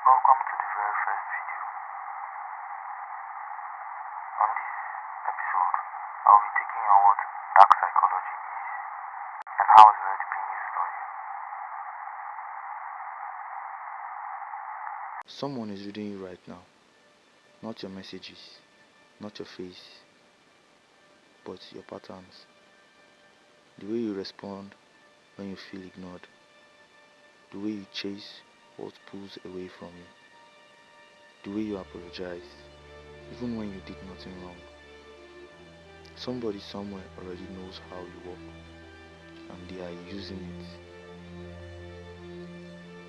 Welcome to the very first video. On this episode, I'll be taking on what dark psychology is and how it's already being used on you. Someone is reading you right now. Not your messages, not your face, but your patterns. The way you respond when you feel ignored. The way you chase what pulls away from you. The way you apologize, even when you did nothing wrong. Somebody somewhere already knows how you work, and they are using it.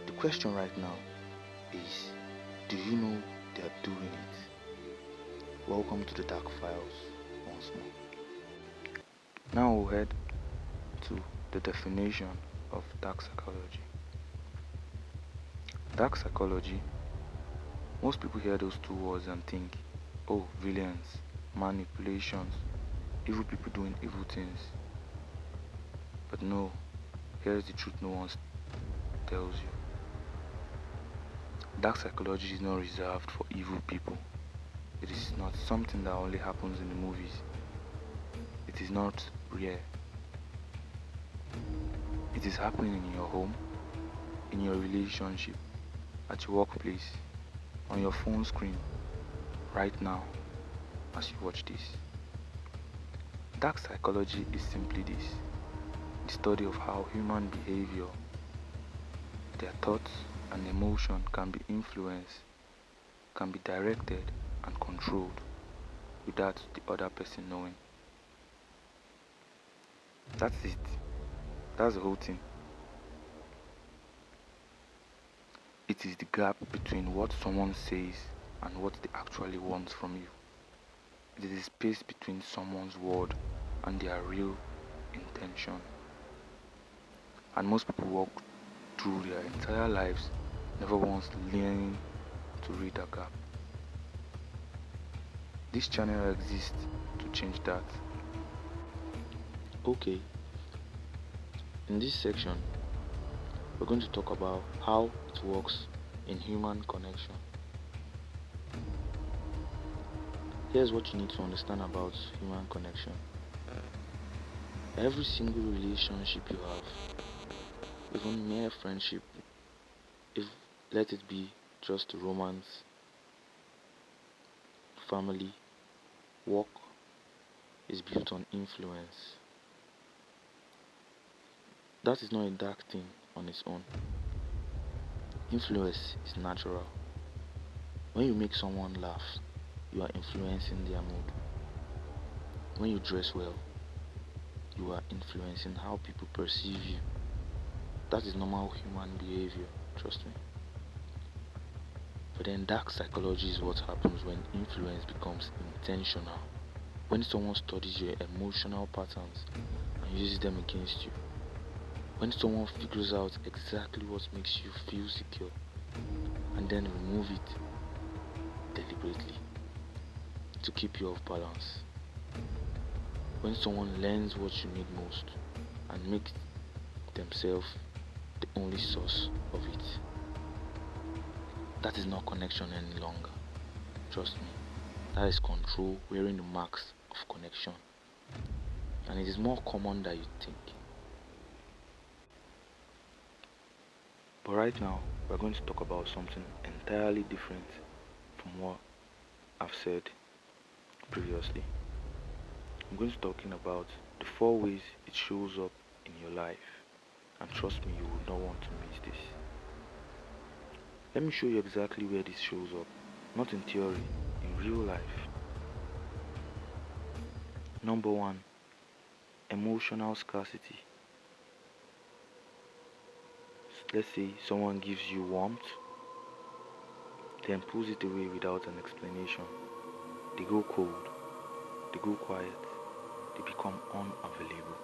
The question right now is, do you know they are doing it? Welcome to the Dark Files once more. Now we'll head to the definition of dark psychology. Dark psychology, most people hear those two words and think, oh, villains, manipulations, evil people doing evil things. But no, here's the truth no one tells you. Dark psychology is not reserved for evil people. It is not something that only happens in the movies. It is not rare. It is happening in your home, in your relationship, at your workplace, on your phone screen, right now, as you watch this. Dark psychology is simply this: the study of how human behavior, their thoughts and emotion can be influenced, can be directed and controlled without the other person knowing. That's it. That's the whole thing. It is the gap between what someone says and what they actually want from you. It is the space between someone's word and their real intention. And most people walk through their entire lives never once learning to read that gap. This channel exists to change that. Okay, in this section, we're going to talk about how it works in human connection. Here's what you need to understand about human connection. Every single relationship you have, even mere friendship, if let it be just romance, family, work, is built on influence. That is not a dark thing on its own. Influence is natural. When you make someone laugh, you are influencing their mood. When you dress well, you are influencing how people perceive you. That is normal human behavior, trust me. But then dark psychology is what happens when influence becomes intentional. When someone studies your emotional patterns and uses them against you. When someone figures out exactly what makes you feel secure and then remove it deliberately to keep you off balance. When someone learns what you need most and makes themselves the only source of it. That is not connection any longer. Trust me. That is control wearing the marks of connection. And it is more common than you think. But right now, we're going to talk about something entirely different from what I've said previously. I'm going to be talking about the 4 ways it shows up in your life. And trust me, you will not want to miss this. Let me show you exactly where this shows up. Not in theory, in real life. Number 1, emotional scarcity. Let's say someone gives you warmth, then pulls it away without an explanation. They go cold, they go quiet, they become unavailable.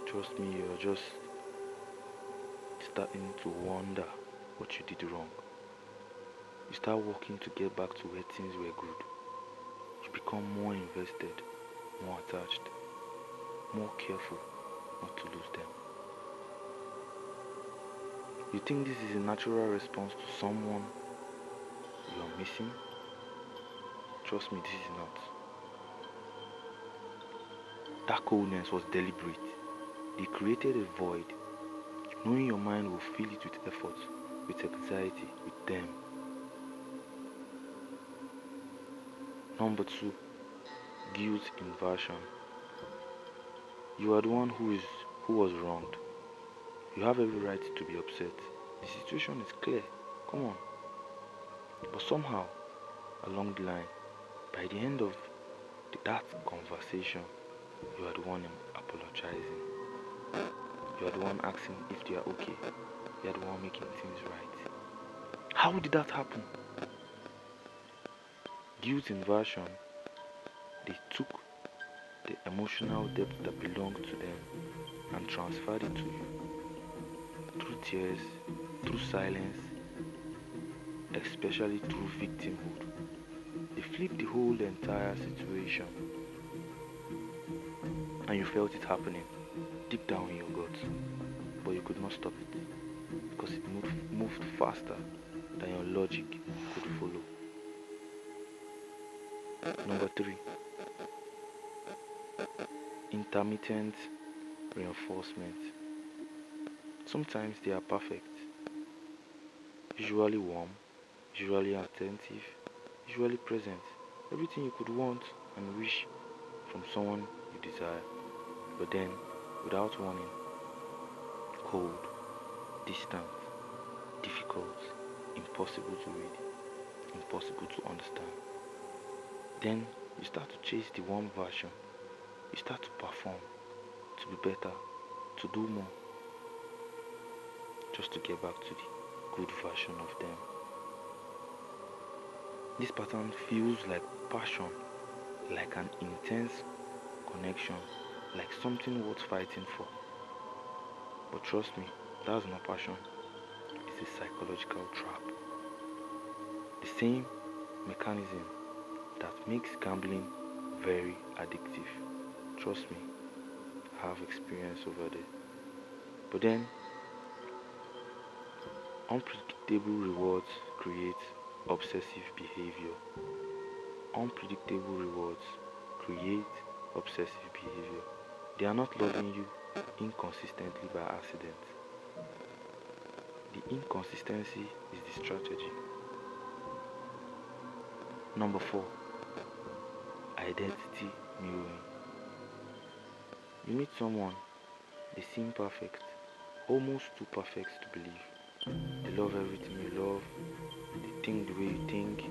Trust me, you're just starting to wonder what you did wrong. You start working to get back to where things were good. You become more invested, more attached, more careful not to lose them. You think this is a natural response to someone you are missing? Trust me, this is not. That coldness was deliberate. They created a void, knowing your mind will fill it with effort, with anxiety, with them. Number 2, guilt inversion. You are the one who was wronged. You have every right to be upset. The situation is clear. Come on. But somehow, along the line, by the end of that conversation, you are the one apologizing. You are the one asking if they are okay. You are the one making things right. How did that happen? Guilt inversion, they took the emotional depth that belonged to them and transferred it to you. Through tears, through silence, especially through victimhood. They flipped the whole entire situation and you felt it happening deep down in your gut, but you could not stop it because it moved faster than your logic could follow. Number 3, intermittent reinforcement. Sometimes they are perfect, usually warm, usually attentive, usually present. Everything you could want and wish from someone you desire. But then, without warning, cold, distant, difficult, impossible to read, impossible to understand. Then you start to chase the warm version. You start to perform, to be better, to do more, just to get back to the good version of them. This pattern feels like passion, like an intense connection, like something worth fighting for. But trust me, that's not passion. It's a psychological trap. The same mechanism that makes gambling very addictive. Trust me, I have experience over there. But then, unpredictable rewards create obsessive behavior. Unpredictable rewards create obsessive behavior. They are not loving you inconsistently by accident. The inconsistency is the strategy. Number 4, identity mirroring. You meet someone, they seem perfect, almost too perfect to believe. They love everything you love, they think the way you think,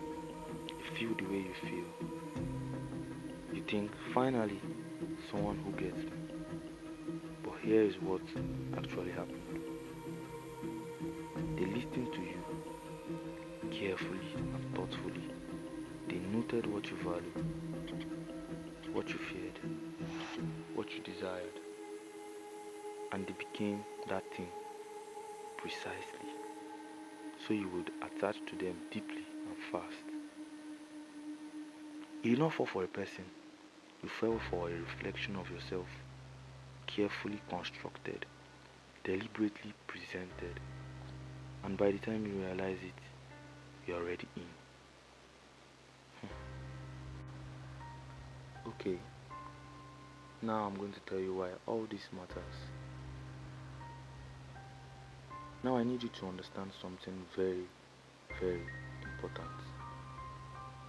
they feel the way you feel. You think, finally, someone who gets me. But here is what actually happened. They listened to you carefully and thoughtfully. They noted what you valued, what you feared, what you desired, and they became that thing precisely. So you would attach to them deeply and fast. You did not fall for a person, you fell for a reflection of yourself, carefully constructed, deliberately presented, and by the time you realize it, you're already in. Okay, now I'm going to tell you why all this matters. Now I need you to understand something very, very important.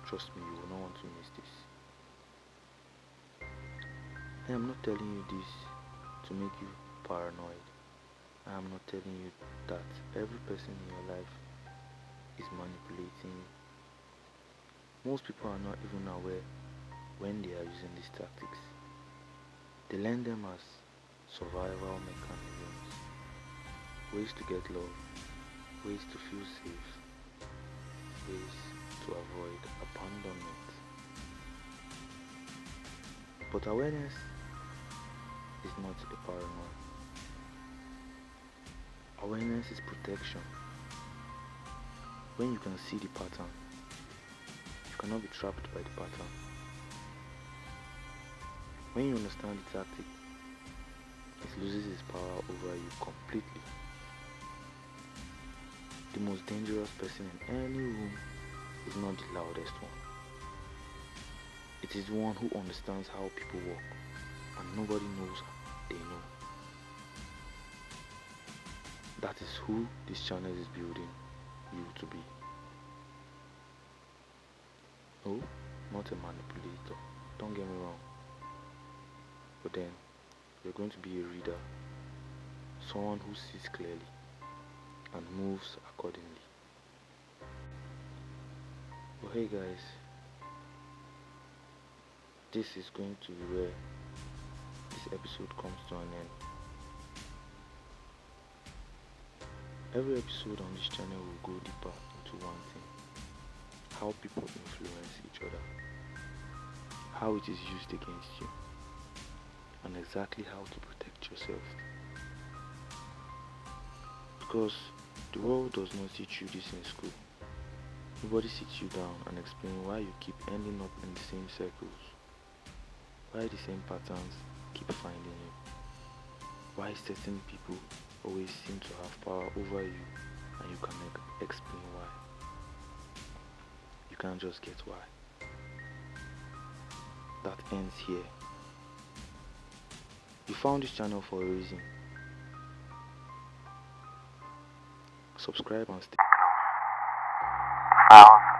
Trust me, you will not want to miss this. I am not telling you this to make you paranoid. I am not telling you that every person in your life is manipulating you. Most people are not even aware when they are using these tactics. They learn them as survival mechanisms, ways to get love, ways to feel safe, ways to avoid abandonment. But awareness is not a paranoia. Awareness is protection. When you can see the pattern, you cannot be trapped by the pattern. When you understand the tactic, it loses its power over you completely. The most dangerous person in any room is not the loudest one. It is the one who understands how people work and nobody knows they know. That is who this channel is building you to be. No, not a manipulator, don't get me wrong. But then, you're going to be a reader, someone who sees clearly and moves accordingly. But hey guys, this is going to be where this episode comes to an end. Every episode on this channel will go deeper into one thing: how people influence each other, how it is used against you, and exactly how to protect yourself. Because the world does not teach you this in school. Nobody sits you down and explain why you keep ending up in the same circles, why the same patterns keep finding you, why certain people always seem to have power over you and you can explain why. You can't just get why. That ends here. You found this channel for a reason. Subscribe and stay close. The files